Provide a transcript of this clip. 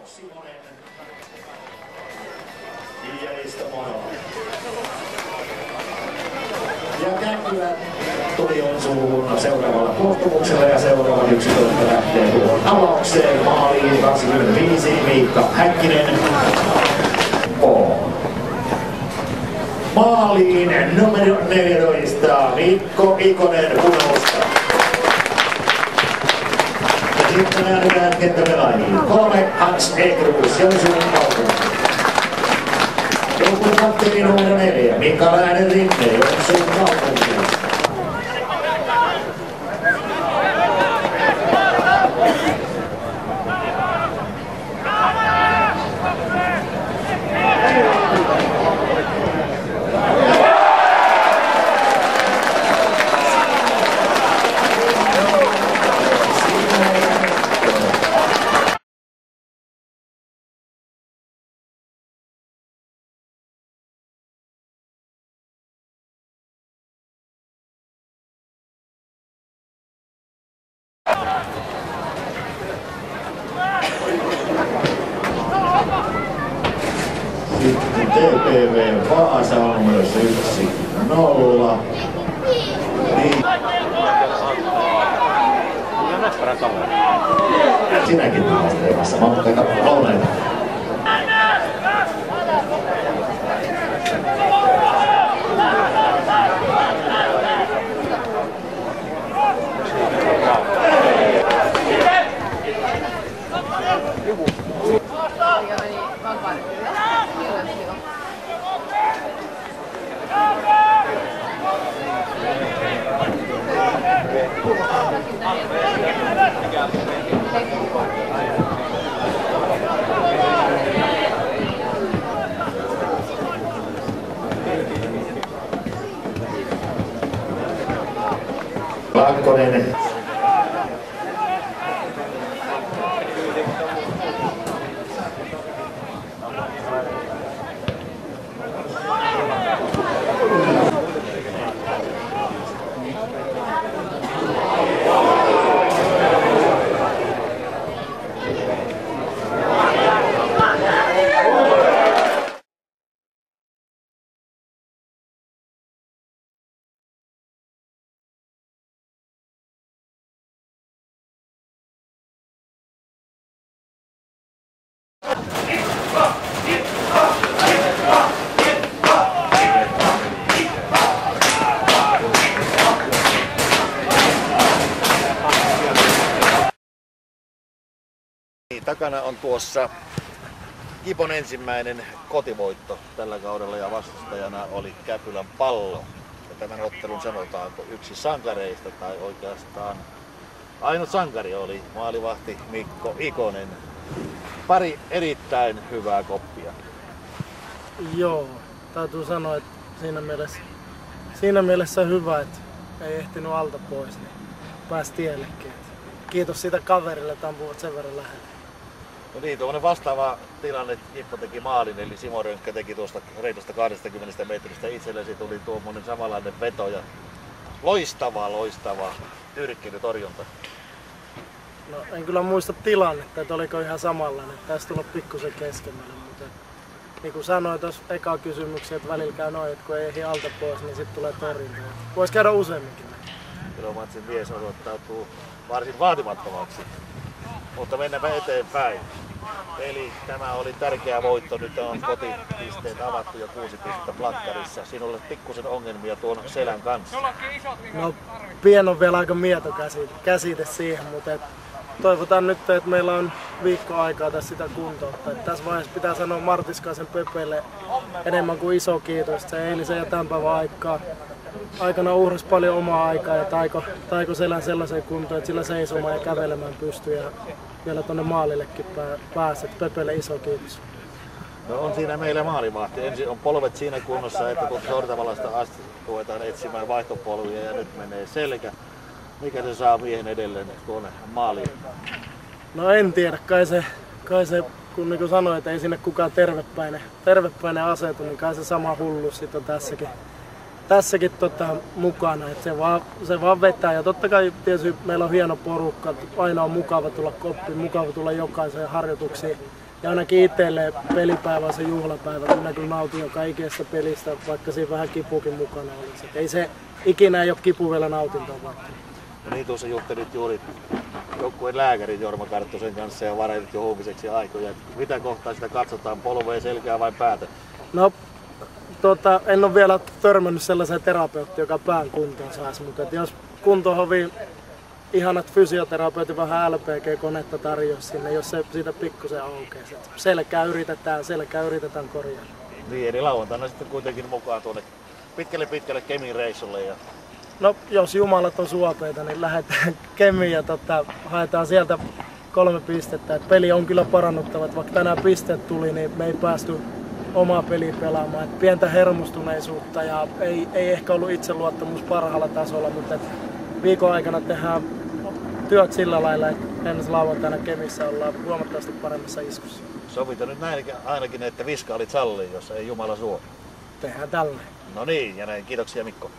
Simonen ja Risto Moro. Ja Käkkylä tuli Joensuuhun seuraavalla koostumuksella ja seuraavan 11 lähtee tuohon avaukseen. Maaliin 25 Miikka Häkkinen. Maaliin numero 14 Mikko Ikonen Punousta. Ja sitten lähdetään kenttäpelaajiin. 3 Hans Ekruus Joensuun kaupunki. Joukkueen kapteeni numero 4 Mika Läänen-Rinne Joensuun kaupunki. Sitten TPV Vaasa on numerossa 1-0. Niin. Sinäkin olet teemassa monta kappaleita. Lankkonen. Takana on tuossa Kipon ensimmäinen kotivoitto tällä kaudella ja vastustajana oli Käpylän Pallo. Ja tämän ottelun sanotaanko yksi sankareista tai oikeastaan ainut sankari oli maalivahti Mikko Ikonen. Pari erittäin hyvää koppia. Joo, täytyy sanoa, että siinä mielessä hyvä, että ei ehtinyt alta pois, niin pääsi tiellekin. Kiitos siitä kaverille, että ampuvat sen verran lähelle. No niin, tuommoinen vastaava tilanne, että Kippo teki maalin, eli Simo Rönkkä teki tuosta reitosta 20 metristä itsellesi, tuli tuommoinen samanlainen veto ja loistava tyrkkeilytorjunta. No en kyllä muista tilannetta, että oliko ihan samanlainen, tästä tullut pikkusen keskemmälle, mutta niin kuin sanoin tuossa eka kysymyksiä, että välillä käy noin, että kun ei ehdi alta pois, niin sitten tulee torjunta. Voisi käydä useamminkin. Ilomatsin mies osoittautuu varsin vaatimattomaksi. Mutta mennäänpä eteenpäin. Eli tämä oli tärkeä voitto. Nyt on kotipisteet avattu jo 6 pistettä plakkarissa. Sinulle pikkusen ongelmia tuon selän kanssa. No pien on vielä aika mieto käsite siihen, mutta toivotaan nyt, että meillä on viikko aikaa tässä sitä kuntoutta. Tässä vaiheessa pitää sanoa Martiskaisen Pepelle enemmän kuin iso kiitos. Se eilisen ja tämän päivän aikana uhrasi paljon omaa aikaa ja taiko selän sellaiseen kuntoon, että sillä seisomaan ja kävelemään pystyy ja vielä tuonne maalillekin pääsi. Pepelle iso kiitos. No on siinä meillä maalivahti. Ensin on polvet siinä kunnossa, että kun Sortavalasta asti ruvetaan etsimään vaihtopolvia ja nyt menee selkä. Mikä se saa miehen edelleen tuonne maaliin? No en tiedä, kai se kun niin kuin sanoin, että ei sinne kukaan tervepäinen asetu, niin kai se sama hulluus sitten on tässäkin mukana, että se vaan vetää. Ja totta kai tietysti meillä on hieno porukka, aina on mukava tulla koppiin, mukava tulla jokaiseen harjoituksiin Ja ainakin itselle pelipäivä on se juhlapäivä. Minä kyllä nautin joka ikisestä pelistä, vaikka siinä vähän kipukin mukana olisi. Et ei se ikinä ei ole kipu vielä nautintoa vaikka. No niin, tuossa juttelit juuri joukkueen lääkärin Jorma Karttusen kanssa ja varehdit jo huumiseksi aikoja. Mitä kohtaa sitä katsotaan, polvea, selkää vai päätä? No, en ole vielä törmännyt sellaiseen terapeuttiin, joka pään kuntoon saisi, mutta jos kuntohovi ihanat fysioterapeutit vähän LPG-konetta tarjosi sinne, jos se siitä pikkusen aukeaa. Selkää yritetään korjata. Niin, eli lauantaina sitten kuitenkin mukaan tuonne pitkälle Kemin reissulle. Ja... No, jos jumalat on suopeita, niin lähdetään Kemiin ja haetaan sieltä 3 pistettä. Et peli on kyllä parannuttava, vaikka tänään pisteet tuli, niin me ei päästy omaa peliä pelaamaan. Et pientä hermostuneisuutta ja ei ehkä ollut itseluottamus parhaalla tasolla, mutta viikon aikana tehdään työt sillä lailla, että ensi lauantaina Kemissä ollaan huomattavasti paremmassa iskussa. Sovita nyt näin ainakin, että viskaalit sallii, jos ei Jumala suo. Tehdään tälleen. No niin, ja näin. Kiitoksia Mikko.